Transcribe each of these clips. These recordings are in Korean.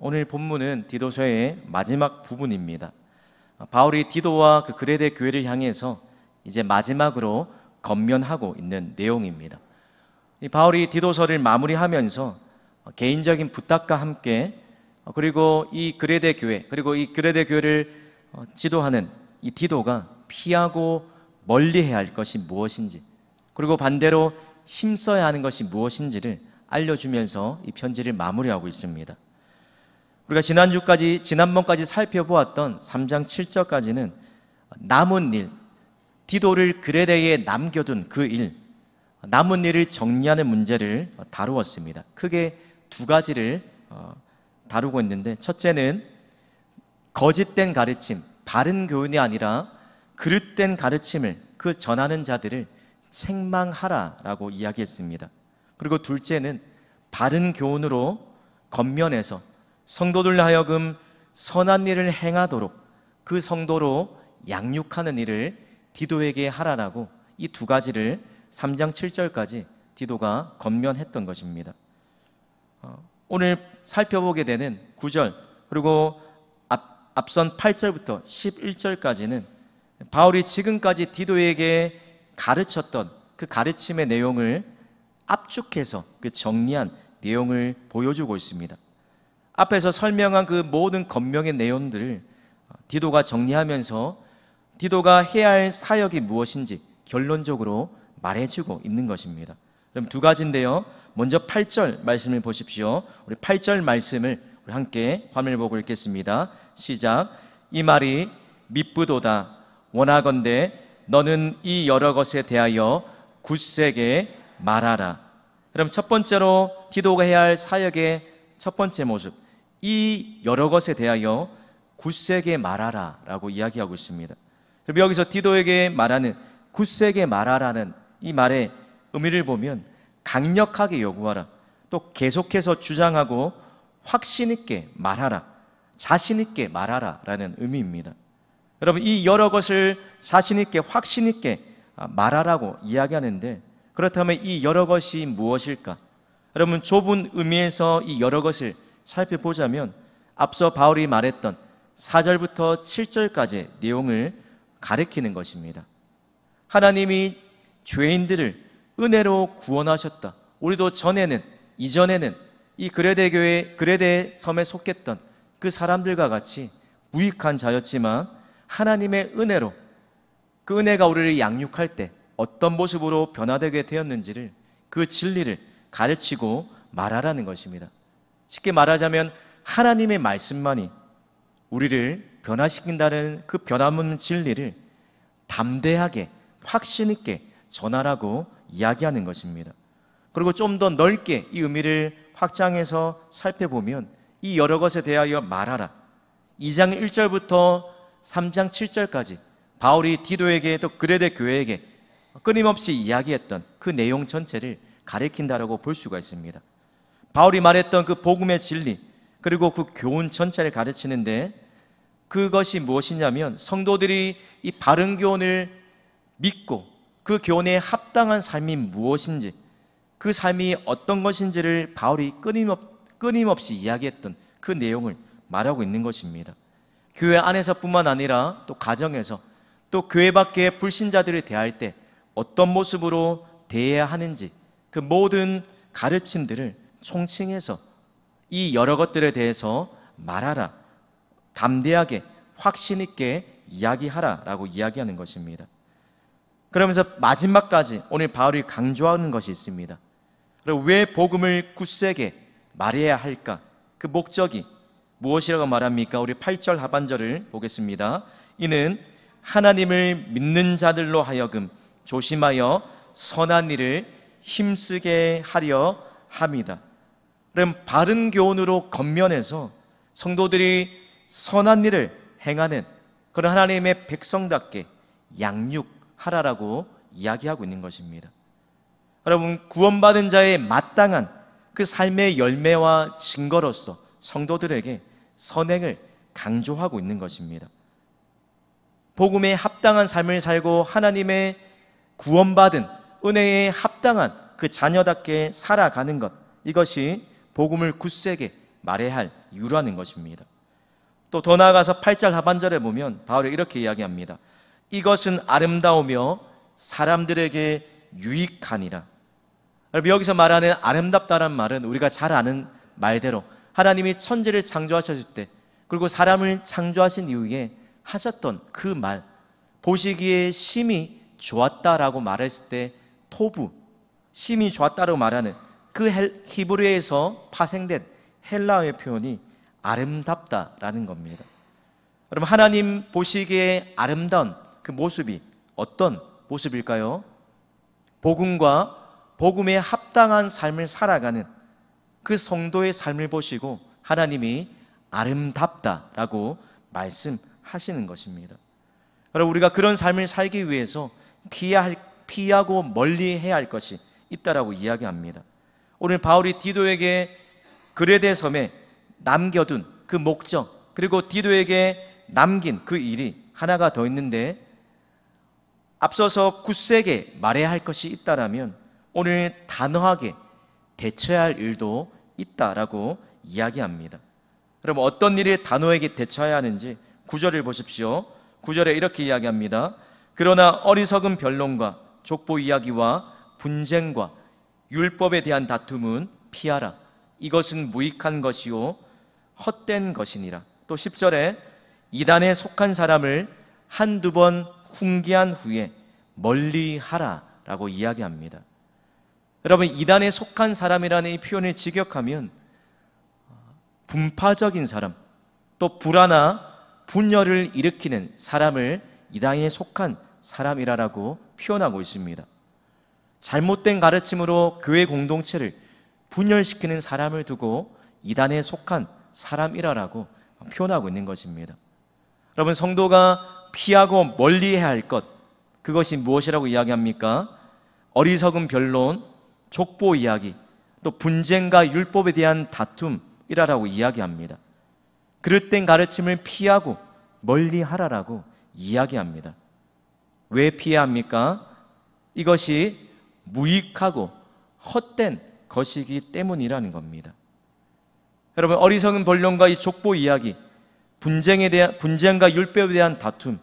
오늘 본문은 디도서의 마지막 부분입니다. 바울이 디도와 그 그레데 교회를 향해서 이제 마지막으로 권면하고 있는 내용입니다. 이 바울이 디도서를 마무리하면서 개인적인 부탁과 함께 그리고 이 그레데 교회 그리고 이 그레데 교회를 지도하는 이 디도가 피하고 멀리해야 할 것이 무엇인지 그리고 반대로 힘써야 하는 것이 무엇인지를 알려주면서 이 편지를 마무리하고 있습니다. 우리가 지난번까지 살펴보았던 3장 7절까지는 남은 일, 디도를 그레데에 남겨둔 그 일, 남은 일을 정리하는 문제를 다루었습니다. 크게 두 가지를 다루고 있는데, 첫째는 거짓된 가르침, 바른 교훈이 아니라 그릇된 가르침을 그 전하는 자들을 책망하라라고 이야기했습니다. 그리고 둘째는 바른 교훈으로 권면해서 성도들로 하여금 선한 일을 행하도록 그 성도로 양육하는 일을 디도에게 하라라고 이 두 가지를 3장 7절까지 디도가 권면했던 것입니다. 오늘 살펴보게 되는 9절 그리고 앞선 8절부터 11절까지는 바울이 지금까지 디도에게 가르쳤던 그 가르침의 내용을 압축해서 그 정리한 내용을 보여주고 있습니다. 앞에서 설명한 그 모든 권명의 내용들을 디도가 정리하면서 디도가 해야 할 사역이 무엇인지 결론적으로 말해주고 있는 것입니다. 그럼 두 가지인데요. 먼저 8절 말씀을 보십시오. 우리 8절 말씀을 우리 함께 화면을 보고 읽겠습니다. 시작. 이 말이 미쁘도다. 원하건대 너는 이 여러 것에 대하여 굳세게 말하라. 그럼 첫 번째로 디도가 해야 할 사역의 첫 번째 모습, 이 여러 것에 대하여 굳세게 말하라 라고 이야기하고 있습니다. 그럼 여기서 디도에게 말하는 굳세게 말하라는 이 말의 의미를 보면 강력하게 요구하라, 또 계속해서 주장하고 확신 있게 말하라, 자신 있게 말하라 라는 의미입니다. 여러분, 이 여러 것을 자신 있게 확신 있게 말하라고 이야기하는데, 그렇다면 이 여러 것이 무엇일까? 여러분, 좁은 의미에서 이 여러 것을 살펴보자면 앞서 바울이 말했던 4절부터 7절까지의 내용을 가리키는 것입니다. 하나님이 죄인들을 은혜로 구원하셨다. 우리도 이전에는 이 그레데 교회, 그레데 섬에 속했던 그 사람들과 같이 무익한 자였지만 하나님의 은혜로 그 은혜가 우리를 양육할 때 어떤 모습으로 변화되게 되었는지를, 그 진리를 가르치고 말하라는 것입니다. 쉽게 말하자면 하나님의 말씀만이 우리를 변화시킨다는 그 변함없는 진리를 담대하게 확신 있게 전하라고 이야기하는 것입니다. 그리고 좀 더 넓게 이 의미를 확장해서 살펴보면 이 여러 것에 대하여 말하라, 2장 1절부터 3장 7절까지 바울이 디도에게 또 그레데 교회에게 끊임없이 이야기했던 그 내용 전체를 가리킨다라고 볼 수가 있습니다. 바울이 말했던 그 복음의 진리 그리고 그 교훈 전체를 가르치는데, 그것이 무엇이냐면 성도들이 이 바른 교훈을 믿고 그 교훈에 합당한 삶이 무엇인지, 그 삶이 어떤 것인지를 바울이 끊임없이 이야기했던 그 내용을 말하고 있는 것입니다. 교회 안에서뿐만 아니라 또 가정에서, 또 교회 밖의 불신자들을 대할 때 어떤 모습으로 대해야 하는지, 그 모든 가르침들을 총칭해서 이 여러 것들에 대해서 말하라, 담대하게 확신 있게 이야기하라 라고 이야기하는 것입니다. 그러면서 마지막까지 오늘 바울이 강조하는 것이 있습니다. 그리고 왜 복음을 굳세게 말해야 할까? 그 목적이 무엇이라고 말합니까? 우리 8절 하반절을 보겠습니다. 이는 하나님을 믿는 자들로 하여금 조심하여 선한 일을 힘쓰게 하려 합니다. 그럼 바른 교훈으로 권면해서 성도들이 선한 일을 행하는 그런 하나님의 백성답게 양육하라라고 이야기하고 있는 것입니다. 여러분, 구원받은 자의 마땅한 그 삶의 열매와 증거로서 성도들에게 선행을 강조하고 있는 것입니다. 복음에 합당한 삶을 살고 하나님의 구원받은 은혜에 합당한 그 자녀답게 살아가는 것, 이것이 복음을 굳세게 말해야 할 이유라는 것입니다. 또 더 나아가서 8절 하반절에 보면 바울이 이렇게 이야기합니다. 이것은 아름다우며 사람들에게 유익하니라. 여러분, 여기서 말하는 아름답다란 말은 우리가 잘 아는 말대로 하나님이 천지를 창조하셨을 때, 그리고 사람을 창조하신 이후에 하셨던 그 말, 보시기에 심히 좋았다라고 말했을 때 토부, 심히 좋았다라고 말하는 그 히브리어에서 파생된 헬라어의 표현이 아름답다라는 겁니다. 여러분, 하나님 보시기에 아름다운 그 모습이 어떤 모습일까요? 복음과 복음에 합당한 삶을 살아가는 그 성도의 삶을 보시고 하나님이 아름답다라고 말씀하시는 것입니다. 여러분, 우리가 그런 삶을 살기 위해서 피하고 멀리 해야 할 것이 있다라고 이야기합니다. 오늘 바울이 디도에게 그레데 섬에 남겨둔 그 목적, 그리고 디도에게 남긴 그 일이 하나가 더 있는데, 앞서서 굳세게 말해야 할 것이 있다라면 오늘 단호하게 대처해야 할 일도 있다라고 이야기합니다. 여러분, 어떤 일에 단호하게 대처해야 하는지 9절을 보십시오. 9절에 이렇게 이야기합니다. 그러나 어리석은 변론과 족보 이야기와 분쟁과 율법에 대한 다툼은 피하라. 이것은 무익한 것이요 헛된 것이니라. 또 10절에 이단에 속한 사람을 한두 번 훈계한 후에 멀리하라 라고 이야기합니다. 여러분, 이단에 속한 사람이라는 이 표현을 직역하면 분파적인 사람, 또 불화나 분열을 일으키는 사람을 이단에 속한 사람이라고 표현하고 있습니다. 잘못된 가르침으로 교회 공동체를 분열시키는 사람을 두고 이단에 속한 사람이라고 표현하고 있는 것입니다. 여러분, 성도가 피하고 멀리해야 할 것, 그것이 무엇이라고 이야기합니까? 어리석은 변론, 족보 이야기, 또 분쟁과 율법에 대한 다툼이라고 이야기합니다. 그릇된 가르침을 피하고 멀리하라라고 이야기합니다. 왜 피해야 합니까? 이것이 무익하고 헛된 것이기 때문이라는 겁니다. 여러분, 어리석은 변론과 이 족보 이야기, 분쟁과 율법에 대한 다툼,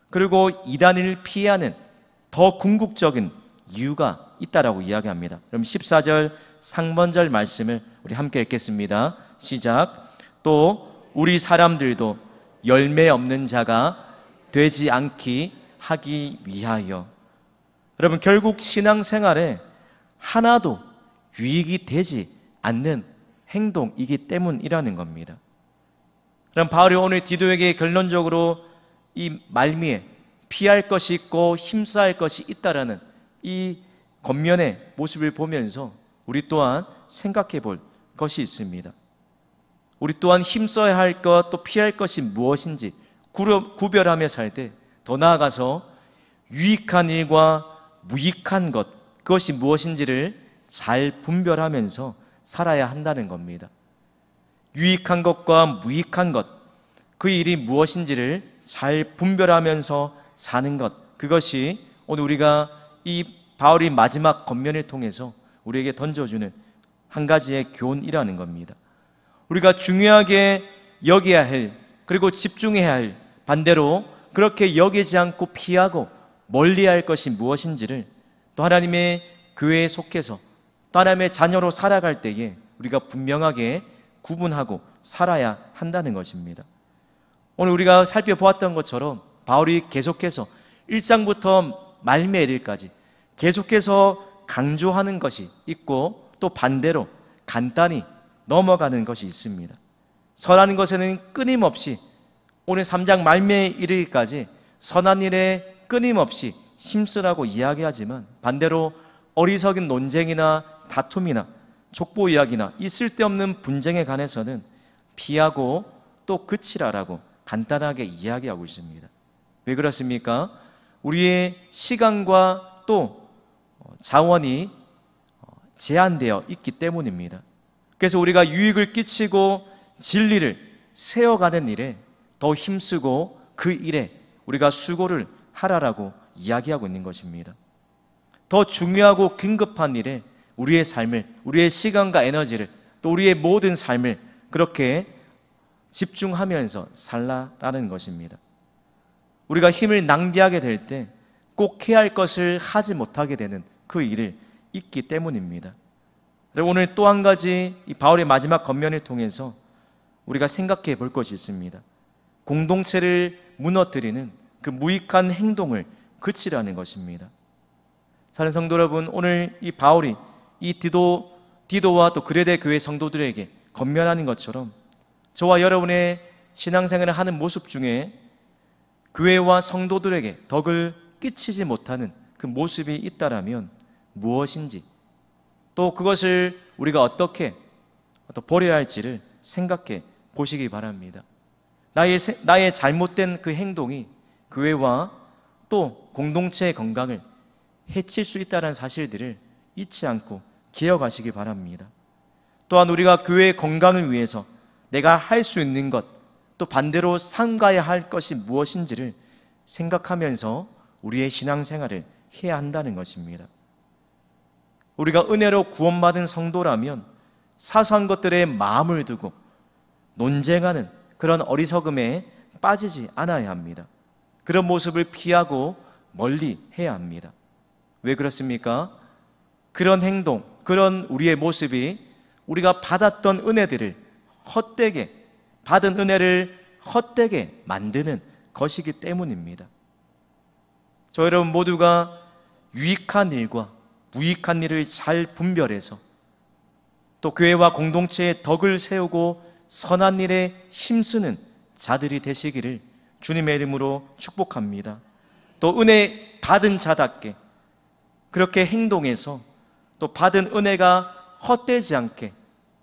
그리고 이단을 피하는 더 궁극적인 이유가 있다라고 이야기합니다. 그럼 14절 상반절 말씀을 우리 함께 읽겠습니다. 시작. 또 우리 사람들도 열매 없는 자가 되지 않기 하기 위하여. 여러분, 결국 신앙생활에 하나도 유익이 되지 않는 행동이기 때문이라는 겁니다. 그럼 바울이 오늘 디도에게 결론적으로 이 말미에 피할 것이 있고 힘써야 할 것이 있다라는 이 겉면의 모습을 보면서 우리 또한 생각해 볼 것이 있습니다. 우리 또한 힘써야 할 것, 또 피할 것이 무엇인지 구별하며 살 때 더 나아가서 유익한 일과 무익한 것, 그것이 무엇인지를 잘 분별하면서 살아야 한다는 겁니다. 유익한 것과 무익한 것, 그 일이 무엇인지를 잘 분별하면서 사는 것, 그것이 오늘 우리가 이 바울이 마지막 겉면을 통해서 우리에게 던져주는 한 가지의 교훈이라는 겁니다. 우리가 중요하게 여겨야 할, 그리고 집중해야 할, 반대로 그렇게 여기지 않고 피하고 멀리할 것이 무엇인지를 또 하나님의 교회에 속해서 또 하나님의 자녀로 살아갈 때에 우리가 분명하게 구분하고 살아야 한다는 것입니다. 오늘 우리가 살펴보았던 것처럼 바울이 계속해서 1장부터 말미에 이르기까지 계속해서 강조하는 것이 있고, 또 반대로 간단히 넘어가는 것이 있습니다. 선한 것에는 끊임없이 오늘 3장 말미에 이르기까지 선한 일에 끊임없이 힘쓰라고 이야기하지만, 반대로 어리석은 논쟁이나 다툼이나 족보 이야기나 이 쓸데없는 분쟁에 관해서는 피하고 또 그치라라고 간단하게 이야기하고 있습니다. 왜 그렇습니까? 우리의 시간과 또 자원이 제한되어 있기 때문입니다. 그래서 우리가 유익을 끼치고 진리를 세워가는 일에 더 힘쓰고 그 일에 우리가 수고를 하라라고 이야기하고 있는 것입니다. 더 중요하고 긴급한 일에 우리의 삶을, 우리의 시간과 에너지를, 또 우리의 모든 삶을 그렇게 집중하면서 살라라는 것입니다. 우리가 힘을 낭비하게 될 때 꼭 해야 할 것을 하지 못하게 되는 그 일을 잊기 때문입니다. 오늘 또 한 가지 이 바울의 마지막 권면을 통해서 우리가 생각해 볼 것이 있습니다. 공동체를 무너뜨리는 그 무익한 행동을 그치라는 것입니다. 사랑하는 성도 여러분, 오늘 이 바울이 이 디도와 또 그레데 교회 성도들에게 권면하는 것처럼 저와 여러분의 신앙생활을 하는 모습 중에 교회와 성도들에게 덕을 끼치지 못하는 그 모습이 있다라면 무엇인지, 또 그것을 우리가 어떻게 버려야 할지를 생각해 보시기 바랍니다. 나의 잘못된 그 행동이 교회와 또 공동체의 건강을 해칠 수 있다는 사실들을 잊지 않고 기억하시기 바랍니다. 또한 우리가 교회의 건강을 위해서 내가 할 수 있는 것, 또 반대로 삼가야 할 것이 무엇인지를 생각하면서 우리의 신앙생활을 해야 한다는 것입니다. 우리가 은혜로 구원받은 성도라면 사소한 것들에 마음을 두고 논쟁하는 그런 어리석음에 빠지지 않아야 합니다. 그런 모습을 피하고 멀리 해야 합니다. 왜 그렇습니까? 그런 행동, 그런 우리의 모습이 우리가 받았던 은혜들을 헛되게, 받은 은혜를 헛되게 만드는 것이기 때문입니다. 저 여러분 모두가 유익한 일과 무익한 일을 잘 분별해서 또 교회와 공동체의 덕을 세우고 선한 일에 힘쓰는 자들이 되시기를 주님의 이름으로 축복합니다. 또 은혜 받은 자답게 그렇게 행동해서 또 받은 은혜가 헛되지 않게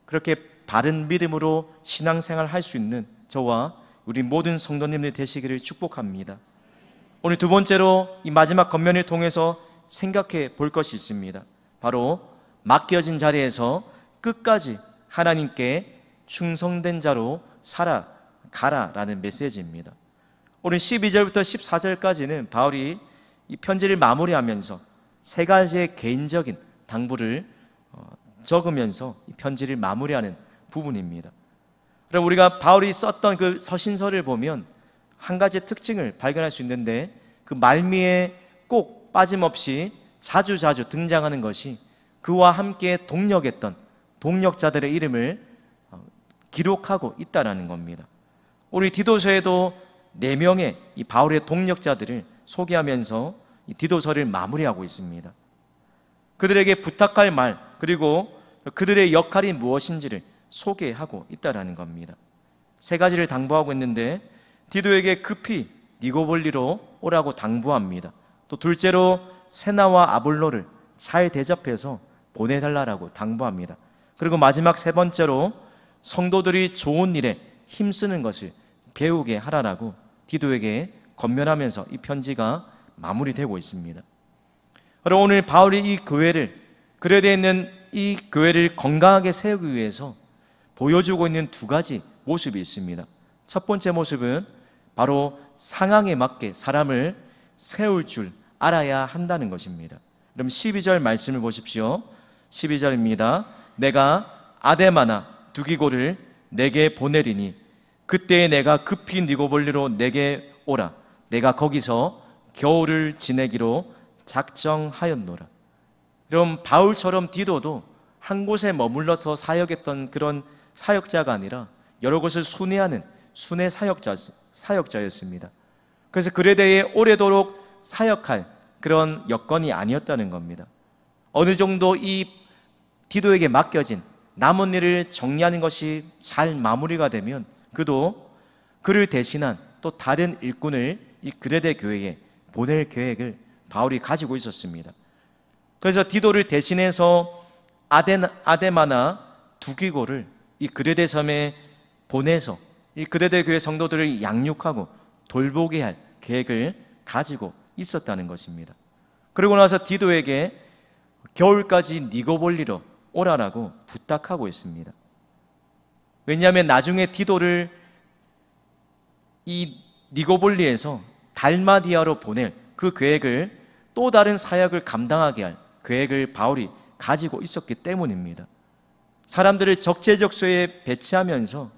그렇게 바른 믿음으로 신앙생활 할 수 있는 저와 우리 모든 성도님들 되시기를 축복합니다. 오늘 두 번째로 이 마지막 권면을 통해서 생각해 볼 것이 있습니다. 바로 맡겨진 자리에서 끝까지 하나님께 충성된 자로 살아가라라는 메시지입니다. 오늘 12절부터 14절까지는 바울이 이 편지를 마무리하면서 세 가지의 개인적인 당부를 적으면서 이 편지를 마무리하는 부분입니다. 그럼 우리가 바울이 썼던 그 서신서를 보면 한 가지 특징을 발견할 수 있는데, 그 말미에 꼭 빠짐없이 자주 등장하는 것이 그와 함께 동력했던 동력자들의 이름을 기록하고 있다는 겁니다. 우리 디도서에도 4명의 이 바울의 동력자들을 소개하면서 이 디도서를 마무리하고 있습니다. 그들에게 부탁할 말, 그리고 그들의 역할이 무엇인지를 소개하고 있다는 겁니다. 세 가지를 당부하고 있는데, 디도에게 급히 니고볼리로 오라고 당부합니다. 또 둘째로 세나와 아볼로를 잘 대접해서 보내달라고 당부합니다. 그리고 마지막 세 번째로 성도들이 좋은 일에 힘쓰는 것을 배우게 하라라고 디도에게 권면하면서 이 편지가 마무리되고 있습니다. 그럼 오늘 바울이 이 교회를, 그레데에 있는 이 교회를 건강하게 세우기 위해서 보여주고 있는 두 가지 모습이 있습니다. 첫 번째 모습은 바로 상황에 맞게 사람을 세울 줄 알아야 한다는 것입니다. 그럼 12절 말씀을 보십시오. 12절입니다. 내가 아데마나 두기고를 내게 보내리니 그때에 내가 급히 니고볼리로 내게 오라. 내가 거기서 겨울을 지내기로 작정하였노라. 그럼 바울처럼 디도도 한 곳에 머물러서 사역했던 그런 사역자가 아니라 여러 곳을 순회하는 순회 사역자였습니다. 그래서 그레데에 오래도록 사역할 그런 여건이 아니었다는 겁니다. 어느 정도 이 디도에게 맡겨진 남은 일을 정리하는 것이 잘 마무리가 되면 그도 그를 대신한 또 다른 일꾼을 이 그레데 교회에 보낼 계획을 바울이 가지고 있었습니다. 그래서 디도를 대신해서 아데마나 두기고를 이 그레데 섬에 보내서 이 그레데 교회 성도들을 양육하고 돌보게 할 계획을 가지고 있었다는 것입니다. 그리고 나서 디도에게 겨울까지 니고볼리로 오라라고 부탁하고 있습니다. 왜냐하면 나중에 디도를 이 니고볼리에서 달마디아로 보낼 그 계획을, 또 다른 사역을 감당하게 할 계획을 바울이 가지고 있었기 때문입니다. 사람들을 적재적소에 배치하면서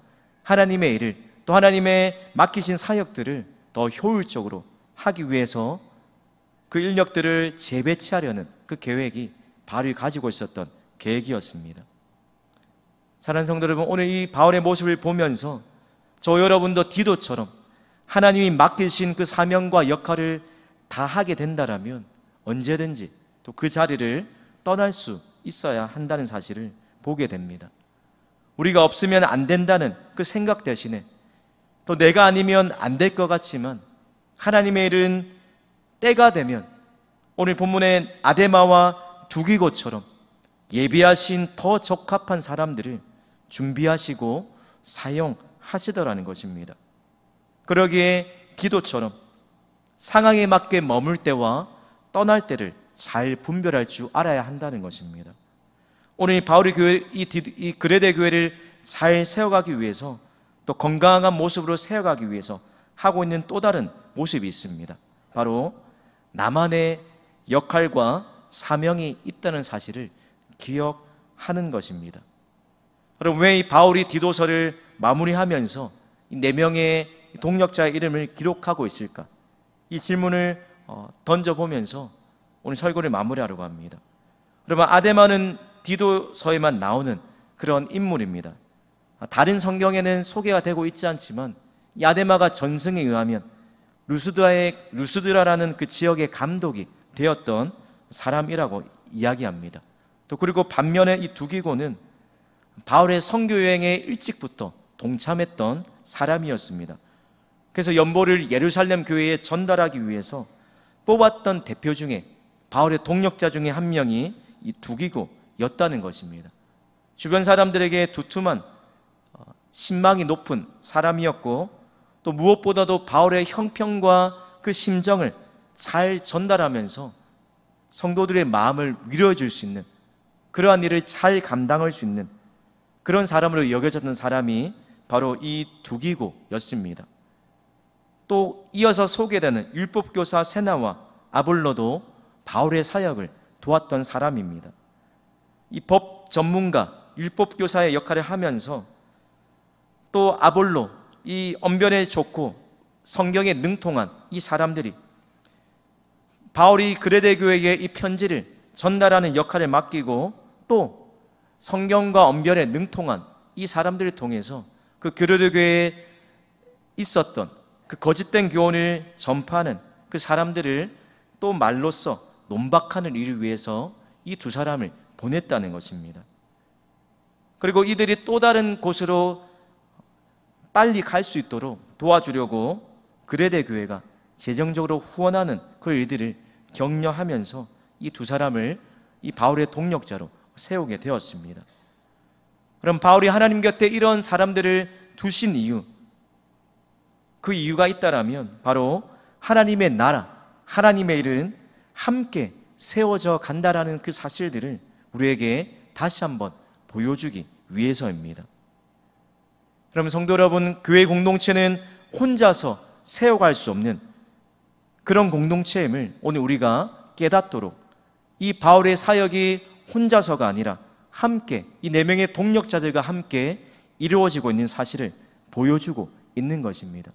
하나님의 일을, 또 하나님의 맡기신 사역들을 더 효율적으로 하기 위해서 그 인력들을 재배치하려는 그 계획이 바울이 가지고 있었던 계획이었습니다. 사랑하는 성도 여러분, 오늘 이 바울의 모습을 보면서 저 여러분도 디도처럼 하나님이 맡기신 그 사명과 역할을 다 하게 된다라면 언제든지 또 그 자리를 떠날 수 있어야 한다는 사실을 보게 됩니다. 우리가 없으면 안 된다는 그 생각 대신에 또 내가 아니면 안 될 것 같지만 하나님의 일은 때가 되면 오늘 본문의 아데마와 두기고처럼 예비하신 더 적합한 사람들을 준비하시고 사용하시더라는 것입니다. 그러기에 기도처럼 상황에 맞게 머물 때와 떠날 때를 잘 분별할 줄 알아야 한다는 것입니다. 오늘 바울이 이 그레데 교회를 잘 세워가기 위해서 또 건강한 모습으로 세워가기 위해서 하고 있는 또 다른 모습이 있습니다. 바로 나만의 역할과 사명이 있다는 사실을 기억하는 것입니다. 여러분, 왜 이 바울이 디도서를 마무리하면서 이 4명의 동역자의 이름을 기록하고 있을까? 이 질문을 던져보면서 오늘 설교를 마무리하려고 합니다. 여러분, 아데마는 디도서에만 나오는 그런 인물입니다. 다른 성경에는 소개가 되고 있지 않지만 이 아데마가 전승에 의하면 루스드라라는 그 지역의 감독이 되었던 사람이라고 이야기합니다. 또 그리고 반면에 이 두기고는 바울의 선교 여행에 일찍부터 동참했던 사람이었습니다. 그래서 연보를 예루살렘 교회에 전달하기 위해서 뽑았던 대표 중에 바울의 동역자 중에 한 명이 이 두기고였다는 것입니다. 주변 사람들에게 두툼한 신망이 높은 사람이었고 또 무엇보다도 바울의 형편과 그 심정을 잘 전달하면서 성도들의 마음을 위로해 줄 수 있는 그러한 일을 잘 감당할 수 있는 그런 사람으로 여겨졌던 사람이 바로 이 두기고였습니다. 또 이어서 소개되는 율법교사 세나와 아볼로도 바울의 사역을 도왔던 사람입니다. 이 법 전문가, 율법교사의 역할을 하면서 또 아볼로, 이 언변에 좋고 성경에 능통한 이 사람들이 바울이 그레데 교회에 이 편지를 전달하는 역할을 맡기고 또 성경과 언변에 능통한 이 사람들을 통해서 그 그레데 교회에 있었던 그 거짓된 교훈을 전파하는 그 사람들을 또 말로써 논박하는 일을 위해서 이 두 사람을 보냈다는 것입니다. 그리고 이들이 또 다른 곳으로 빨리 갈 수 있도록 도와주려고 그레데 교회가 재정적으로 후원하는 그 일들을 격려하면서 이 두 사람을 이 바울의 동역자로 세우게 되었습니다. 그럼 바울이 하나님 곁에 이런 사람들을 두신 이유, 그 이유가 있다라면 바로 하나님의 나라, 하나님의 일은 함께 세워져 간다라는 그 사실들을 우리에게 다시 한번 보여주기 위해서입니다. 그럼 성도 여러분, 교회 공동체는 혼자서 세워갈 수 없는 그런 공동체임을 오늘 우리가 깨닫도록 이 바울의 사역이 혼자서가 아니라 함께 이 4명의 동역자들과 함께 이루어지고 있는 사실을 보여주고 있는 것입니다.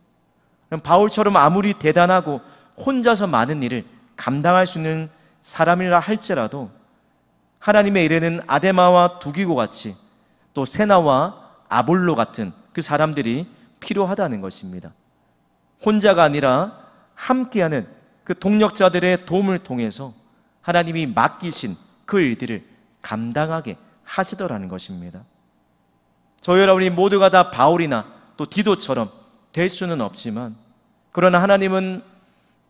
그럼 바울처럼 아무리 대단하고 혼자서 많은 일을 감당할 수 있는 사람이라 할지라도 하나님의 일에는 아데마와 두기고 같이 또 세나와 아볼로 같은 그 사람들이 필요하다는 것입니다. 혼자가 아니라 함께하는 그 동역자들의 도움을 통해서 하나님이 맡기신 그 일들을 감당하게 하시더라는 것입니다. 저희 여러분이 모두가 다 바울이나 또 디도처럼 될 수는 없지만 그러나 하나님은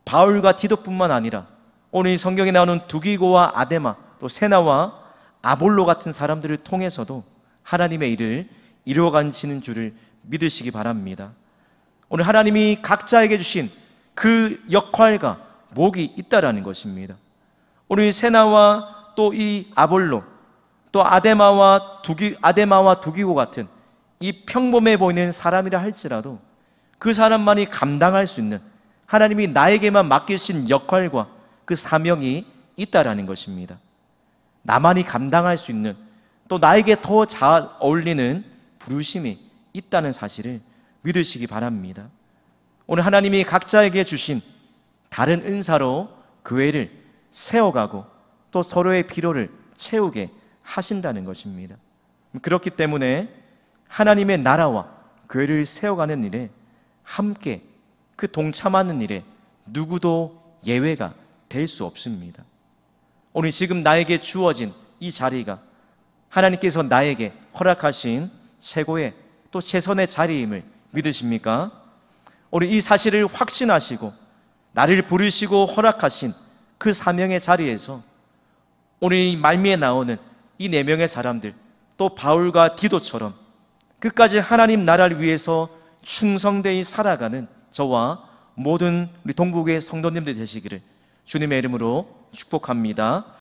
바울과 디도뿐만 아니라 오늘 이 성경에 나오는 두기고와 아데마 또 세나와 아볼로 같은 사람들을 통해서도 하나님의 일을 이루어가시는 줄을 믿으시기 바랍니다. 오늘 하나님이 각자에게 주신 그 역할과 목이 있다라는 것입니다. 오늘 세나와 또 이 아볼로 또 아데마와 두기고 같은 이 평범해 보이는 사람이라 할지라도 그 사람만이 감당할 수 있는 하나님이 나에게만 맡기신 역할과 그 사명이 있다라는 것입니다. 나만이 감당할 수 있는 또 나에게 더 잘 어울리는 부르심이 있다는 사실을 믿으시기 바랍니다. 오늘 하나님이 각자에게 주신 다른 은사로 교회를 세워가고 또 서로의 필요를 채우게 하신다는 것입니다. 그렇기 때문에 하나님의 나라와 교회를 세워가는 일에 함께 그 동참하는 일에 누구도 예외가 될 수 없습니다. 오늘 지금 나에게 주어진 이 자리가 하나님께서 나에게 허락하신 최고의 또 최선의 자리임을 믿으십니까? 오늘 이 사실을 확신하시고 나를 부르시고 허락하신 그 사명의 자리에서 오늘 이 말미에 나오는 이 4명의 사람들, 또 바울과 디도처럼 끝까지 하나님 나라를 위해서 충성되이 살아가는 저와 모든 우리 동북의 성도님들 되시기를 주님의 이름으로 축복합니다.